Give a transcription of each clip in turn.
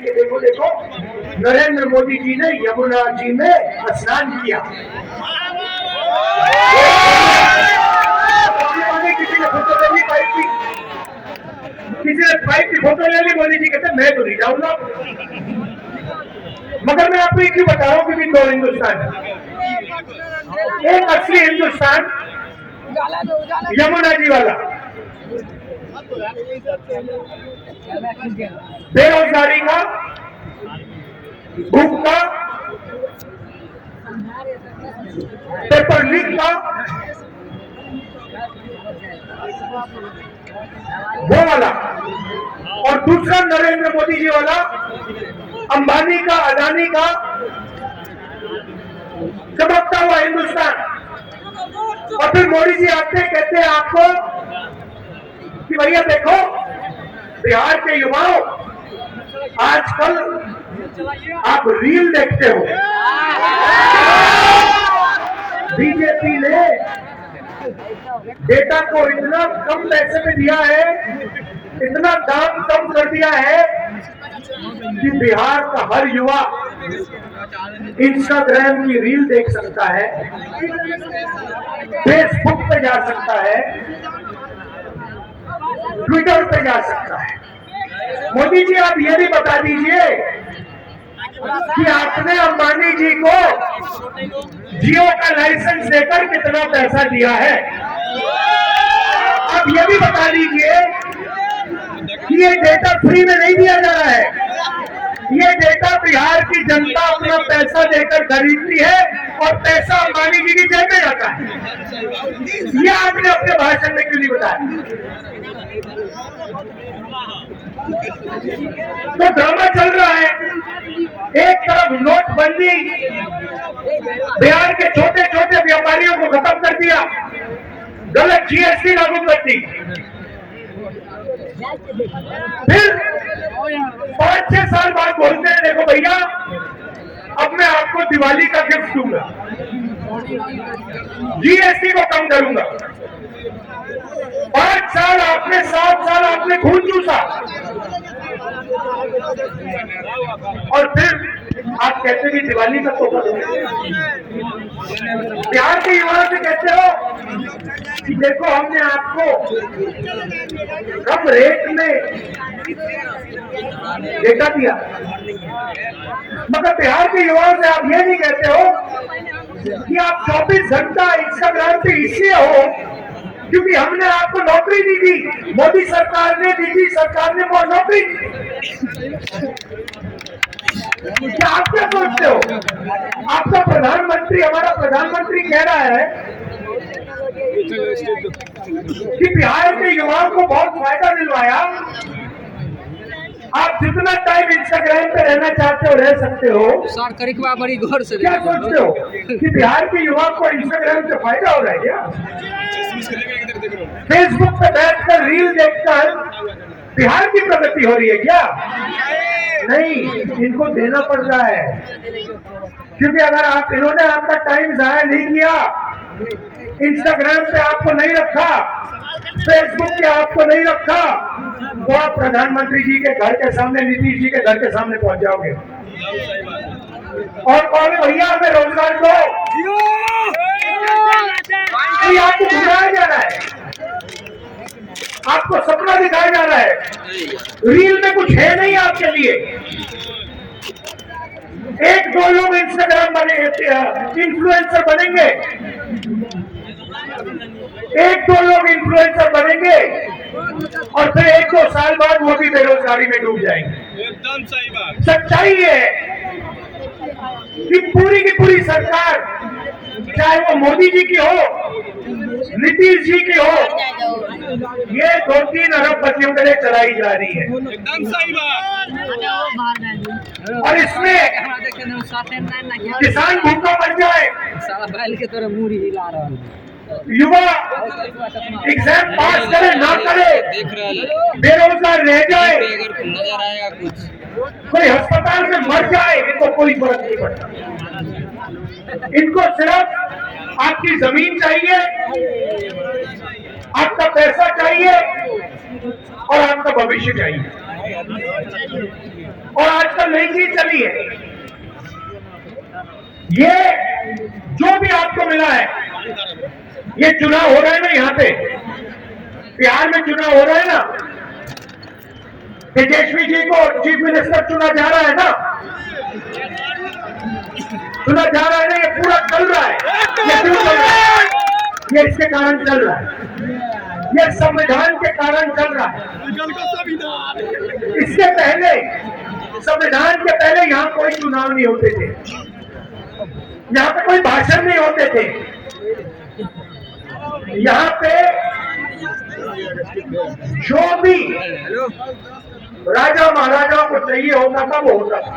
देखो देखो, नरेंद्र मोदी जी ने यमुना जी में स्नान किया। किसी ने फोटो ले ली पाइप की, किसी ने पाइप की फोटो ले ली, मोदी जी कहते मैं तो नहीं जाऊंगा। मगर मैं आपको एक ही बता रहा हूँ, क्योंकि दो हिंदुस्तान, एक असली हिंदुस्तान यमुना जी वाला, बेरोजगारी का, भूख का, पेपर लीक का, वो वाला, और दूसरा नरेंद्र मोदी जी वाला, अंबानी का, अदानी का चमकता हुआ हिंदुस्तान। और फिर मोदी जी आते कहते हैं आपको कि भैया देखो, बिहार के युवाओं, आजकल आप रील देखते हो, बीजेपी ने डेटा को इतना कम पैसे में दिया है, इतना दाम कम कर दिया है कि बिहार का हर युवा इंस्टाग्राम की रील देख सकता है, फेसबुक पे जा सकता है, ट्विटर पे जा सकता है। मोदी जी आप ये भी बता दीजिए कि आपने अंबानी जी को जियो का लाइसेंस देकर कितना पैसा दिया है। आप ये भी बता दीजिए कि ये डेटा फ्री में नहीं दिया जा रहा है, ये डेटा बिहार की जनता अपना पैसा देकर खरीदती है और पैसा अंबानी जी की जेब में जाता है। ये आपने अपने भाषण में क्यों नहीं बताया? तो ड्रामा चल रहा है, एक तरफ नोटबंदी बिहार के छोटे छोटे व्यापारियों को खत्म कर दिया, गलत जीएसटी लागू कर दी, फिर 5-6 साल बाद बोलते हैं देखो भैया अब मैं आपको दिवाली का गिफ्ट दूंगा, जीएसटी को कम करूंगा। 5 साल आपने, 7 साल आपने खून चूसा, और फिर आप कहते हैं दिवाली का तोहफा दूंगा। बिहार के युवाओं से कहते हो कि देखो हमने आपको कम रेट में डेटा दिया, मगर बिहार के युवाओं से आप ये नहीं कहते हो कि आप 24 घंटा इंस्टाग्राम पे इसलिए हो क्योंकि हमने आपको नौकरी दी थी, मोदी सरकार ने दी थी, सरकार ने वो नौकरी। क्या आप क्या सोचते हो? आपका प्रधानमंत्री, हमारा प्रधानमंत्री कह रहा है कि बिहार के युवाओं को बहुत फायदा दिलवाया, आप जितना टाइम इंस्टाग्राम पे रहना चाहते हो रह सकते हो। बड़ी गौर से क्या सोचते हो कि बिहार के युवा को इंस्टाग्राम से फायदा हो रहा है क्या? फेसबुक पे बैठकर रील देखकर बिहार की प्रगति हो रही है क्या? नहीं, इनको देना पड़ रहा है, क्योंकि अगर आप, इन्होंने आपका टाइम जाया नहीं किया, इंस्टाग्राम पे आपको नहीं रखा, फेसबुक पे आपको नहीं रखा, तो आप प्रधानमंत्री जी के घर के सामने, नीतीश जी के घर के सामने पहुंच जाओगे और कहोगे भैया हमें रोजगार दो। आपको घुमाया जा रहा है, आपको सपना दिखाया जा रहा है, रील में कुछ है नहीं आपके लिए। 1-2 लोग इंस्टाग्राम बने, इन्फ्लुएंसर बनेंगे, 1-2 लोग इन्फ्लुएंसर बनेंगे और फिर 1-2 साल बाद वो भी बेरोजगारी में डूब जाएंगे। एकदम सही बात। सच्चाई है कि पूरी की पूरी सरकार, चाहे वो मोदी जी की हो, नीतीश जी की हो, ये 2-3 अरबपतियों के लिए चलाई जा रही है। एकदम सही बात। और इसमें किसान भूखा मर जाए, बैल के तरह मुड़ी हिला रहा है, युवा एग्जाम पास करे ना करे, बेरोजगार रह जाए, नजर आएगा कुछ, कोई अस्पताल में मर जाए, इनको कोई फर्क नहीं पड़ता। इनको सिर्फ आपकी जमीन चाहिए, आपका पैसा चाहिए और आपका भविष्य चाहिए। और आजकल नई चीज चली है, ये जो भी आपको मिला है, ये चुनाव हो रहा है ना, यहाँ पे बिहार में चुनाव हो रहा है ना, तेजस्वी जी को चीफ मिनिस्टर चुना जा रहा है ना, चुना जा रहा है ना, ये पूरा चल रहा है। ये क्यों चल रहा है? ये इसके कारण चल रहा है, ये संविधान के कारण चल रहा है। इसके पहले, संविधान के पहले यहाँ कोई चुनाव नहीं होते थे, यहाँ पे कोई भाषण नहीं होते थे, यहाँ पे जो भी राजा महाराजाओं को चाहिए होता था वो होता था।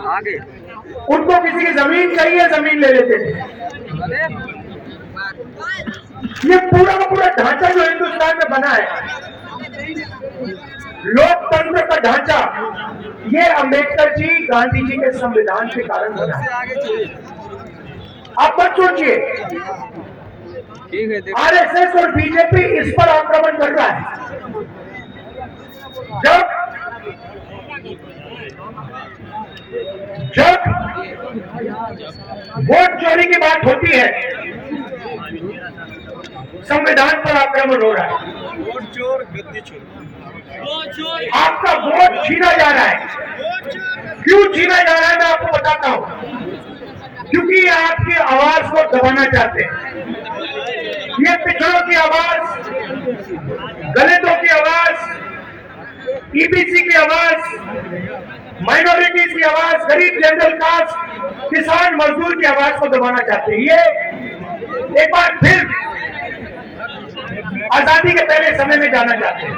आगे उनको किसी की जमीन चाहिए, जमीन ले लेते थे। ये पूरा का पूरा ढांचा जो हिंदुस्तान में बना है, लोकतंत्र का ढांचा, ये अंबेडकर जी, गांधी जी के संविधान के कारण बना है। आप मत सोचिए ठीक है, देखो। आरएसएस और बीजेपी इस पर आक्रमण कर रहा है। जब वोट चोरी की बात होती है, संविधान पर आक्रमण हो रहा है। वोट चोर गद्दी चोर। आपका वोट छीना जा रहा है। क्यों छीना जा रहा है मैं आपको बताता हूं। क्योंकि ये आपकी आवाज को दबाना चाहते हैं। ये पिछड़ों की आवाज, दलितों की आवाज, ईबीसी की आवाज, माइनॉरिटीज की आवाज, गरीब जनरल कास्ट, किसान मजदूर की आवाज को दबाना चाहते हैं। ये एक बार फिर आजादी के पहले समय में जाना चाहते हैं।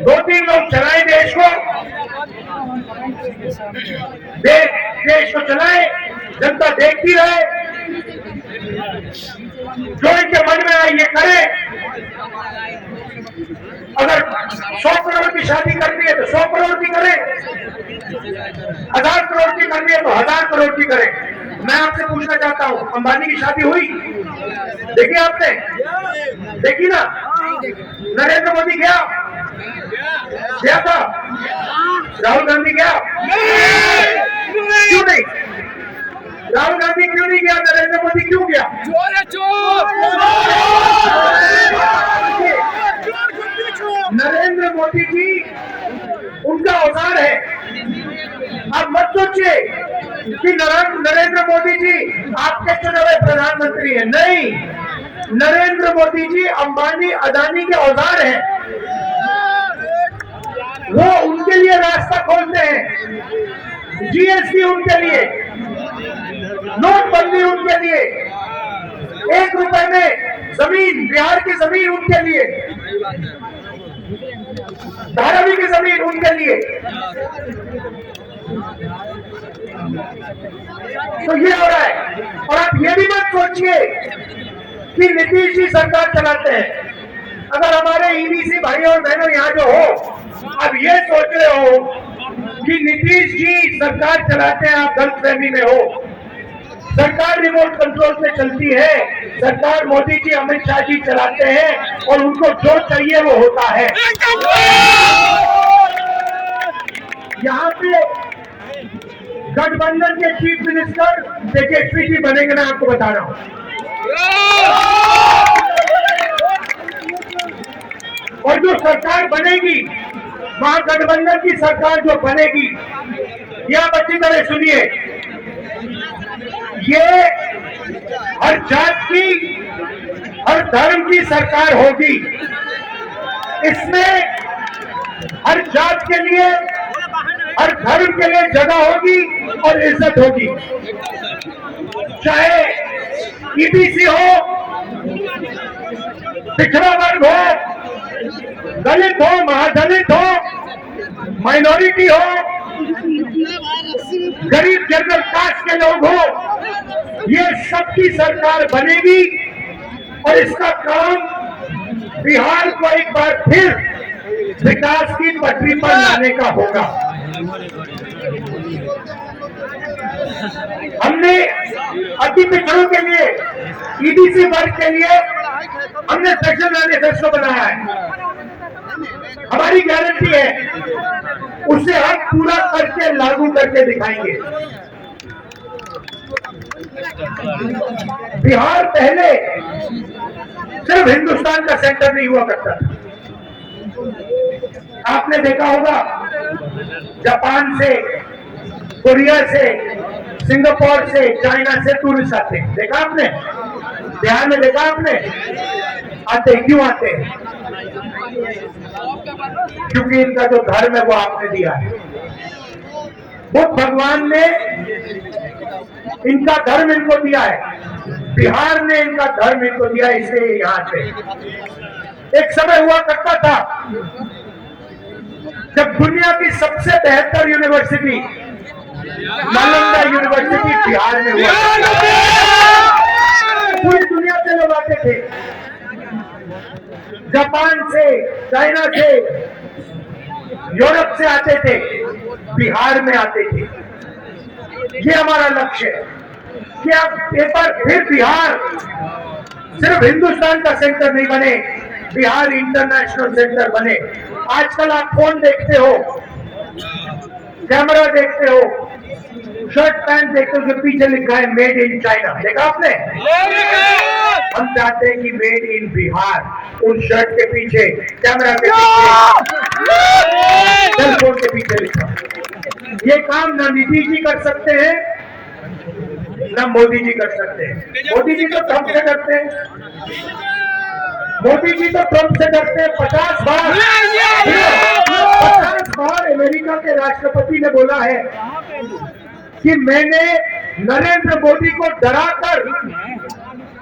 2-3 लोग चलाए देश को, देश को चलाए, जनता देखती रहे, जो इनके मन में आए ये करे। अगर 100 करोड़ की शादी करनी है तो 100 करोड़ की करे, 1000 करोड़ की करनी है तो 1000 करोड़ की करे। मैं आपसे पूछना चाहता हूं, अंबानी की शादी हुई? देखी आपने? देखी ना? नरेंद्र मोदी गया था? राहुल गांधी गया? क्यों नहीं? राहुल गांधी क्यों नहीं गया? नरेंद्र मोदी क्यों गया? नरेंद्र मोदी जी उनका औजार है। आप मत सोचिए कि नरेंद्र मोदी जी आपके चुने हुए प्रधानमंत्री हैं। नहीं, नरेंद्र मोदी जी अंबानी अदानी के औजार हैं। वो उनके लिए रास्ता खोलते हैं। जीएसटी उनके लिए, नोटबंदी उनके लिए, 1 रुपए में जमीन, बिहार की जमीन उनके लिए, धारावी की जमीन उनके लिए। तो ये हो रहा है। और आप ये भी मत सोचिए कि नीतीश जी सरकार चलाते हैं। अगर हमारे ईबीसी भाई और बहनों यहाँ जो हो, अब ये सोच रहे हो कि नीतीश जी सरकार चलाते हैं, आप गलतफहमी में हो। सरकार रिमोट कंट्रोल से चलती है। सरकार मोदी जी, अमित शाह जी चलाते हैं और उनको जो चाहिए वो होता है। यहाँ पे गठबंधन के चीफ मिनिस्टर तेजस्वी जी बनेंगे, मैं आपको बता रहा हूँ। और जो सरकार बनेगी, महागठबंधन की सरकार जो बनेगी, यह आप अच्छी तरह सुनिए, ये हर जात की, हर धर्म की सरकार होगी। इसमें हर जात के लिए, हर धर्म के लिए जगह होगी और इज्जत होगी। चाहे ईबीसी हो, पिछड़ा वर्ग हो, दलित हो, महादलित हो, माइनॉरिटी हो, गरीब जनरल कास्ट के लोग हो, ये सबकी सरकार बनेगी। और इसका काम बिहार को एक बार फिर विकास की पटरी पर लाने का होगा। हमने अति पिछड़ों के लिए, ईबीसी वर्ग के लिए हमने सेक्शन मैनिफेस्टो बनाया है। हमारी गारंटी है, उसे हम पूरा करके लागू करके दिखाएंगे। बिहार पहले सिर्फ हिंदुस्तान का सेंटर नहीं हुआ करता था। आपने देखा होगा जापान से, कोरिया से, सिंगापुर से, चाइना से टूरिस्ट आते हैं। देखा आपने? बिहार में देखा आपने? आते क्यों आते हैं? क्योंकि इनका जो धर्म है वो आपने दिया है। बुद्ध भगवान ने इनका धर्म इनको दिया है, बिहार ने इनका धर्म इनको दिया, इसलिए यहाँ से। एक समय हुआ करता था जब दुनिया की सबसे बेहतर यूनिवर्सिटी नालंदा यूनिवर्सिटी बिहार में हुआ। पूरी दुनिया से लोग आते थे, जापान से, चाइना से, यूरोप से आते थे, बिहार में आते थे। ये हमारा लक्ष्य है कि अब एक बार फिर बिहार सिर्फ हिंदुस्तान का सेंटर नहीं बने, बिहार इंटरनेशनल सेंटर बने। आजकल आप फोन देखते हो, कैमरा देखते हो, शर्ट पैंट देखते हो, उसके पीछे लिखा है मेड इन चाइना। देखा आपने? हम चाहते हैं कि मेड इन बिहार उन शर्ट के पीछे, कैमरा के पीछे, सेल फोन के पीछे लिखा। ये काम ना नीतीश जी कर सकते हैं, ना मोदी जी कर सकते हैं। मोदी जी तो ट्रंप से करते हैं, मोदी जी तो ट्रंप से करते हैं। 50 बार अमेरिका के राष्ट्रपति ने बोला है कि मैंने नरेंद्र मोदी को डराकर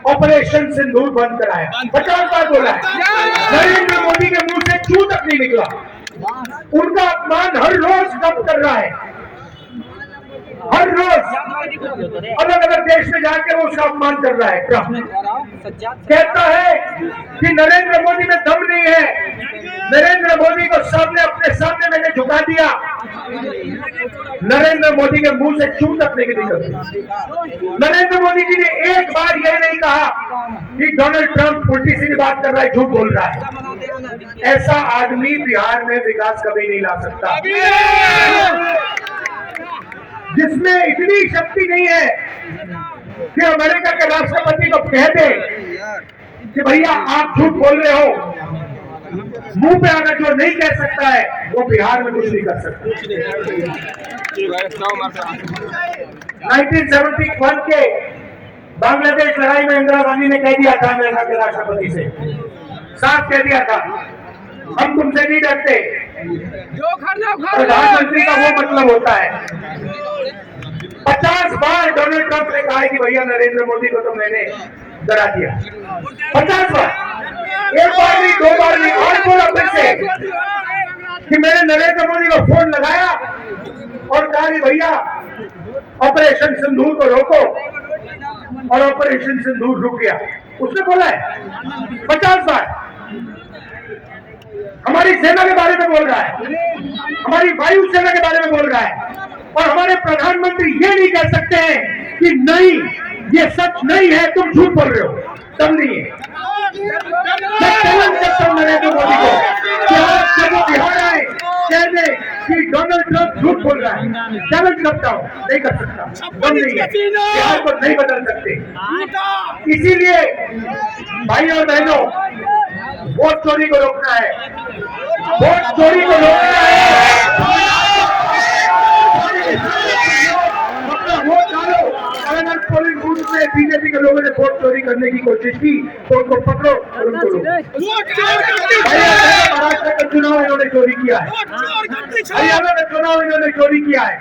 ऑपरेशन सिंदूर बंद कराया। 50 बार बोला है। नरेंद्र मोदी के मुंह से चू तक नहीं निकला। उनका अपमान हर रोज कम कर रहा है, हर रोज अलग अलग देश में जाकर वो उसका अपमान कर रहा है। कहता है कि नरेंद्र मोदी में दम नहीं है, नरेंद्र मोदी को सामने अपने सामने मैंने झुका दिया। नरेंद्र मोदी के मुंह से चू तक नहीं निकलती। नरेंद्र मोदी जी ने एक बार यह नहीं कहा कि डोनाल्ड ट्रंप उल्टी सीधी बात कर रहा है, झूठ बोल रहा है। ऐसा आदमी बिहार में विकास कभी नहीं ला सकता, जिसमें इतनी शक्ति नहीं है कि अमेरिका के राष्ट्रपति को कह दे कि भैया आप झूठ बोल रहे हो। मुंह पे आकर जो नहीं कह सकता है वो बिहार में कुछ नहीं कर सकता। 1971 के बांग्लादेश लड़ाई में इंदिरा गांधी ने कह दिया था अमेरिका के राष्ट्रपति से, साफ कह दिया था, हम तुमसे नहीं डरते। प्रधानमंत्री का वो मतलब होता है। 50 बार डोनाल्ड ट्रंप ने कहा है कि भैया नरेंद्र मोदी को तो मैंने डरा दिया। 50 बार, एक बार नहीं, 2 बार नहीं, और बोला फिर से कि मैंने नरेंद्र मोदी को फोन लगाया और कहा कि भैया ऑपरेशन सिंदूर को रोको, और ऑपरेशन सिंदूर रुक गया। उसने बोला है 50 बार। हमारी सेना के बारे में बोल रहा है, हमारी वायु सेना के बारे में बोल रहा है, और हमारे प्रधानमंत्री ये नहीं कह सकते हैं कि नहीं ये सच नहीं है, तुम झूठ बोल रहे हो। तब नहीं है। मैं चैलेंज करता हूं नरेंद्र मोदी को कि आप जब बिहार आए कह दे कि डोनाल्ड ट्रंप झूठ बोल रहा है। चैलेंज करता हूं, नहीं कर सकता, तब नहीं है। बिहार को नहीं बदल सकते। इसीलिए भाई और बहनों, वोट चोरी को रोकना है, वोट चोरी को रोकना है। अपना वोट डालो। अगर पोलिंग बूथ में बीजेपी के लोगों ने वोट चोरी करने की कोशिश की तो उनको पकड़ो और उनको रोको। महाराष्ट्र का चुनाव इन्होंने चोरी किया है, हरियाणा का चुनाव इन्होंने चोरी किया है,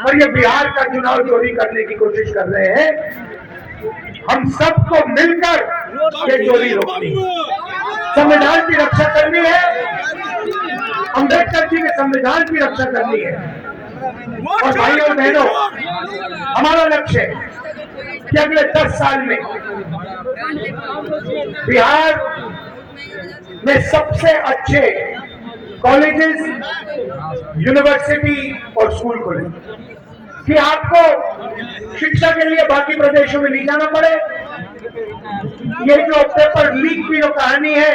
और ये बिहार का चुनाव चोरी करने की कोशिश कर रहे हैं। हम सबको मिलकर ये चोरी रोकनी है, संविधान की रक्षा करनी है, अम्बेडकर जी के संविधान की रक्षा करनी है। और भाई और बहनों, हमारा लक्ष्य है कि अगले 10 साल में बिहार में सबसे अच्छे कॉलेजेस, यूनिवर्सिटी और स्कूल खोले, कि आपको शिक्षा के लिए बाकी प्रदेशों में नहीं जाना पड़े। ये जो पेपर लीक की जो कहानी है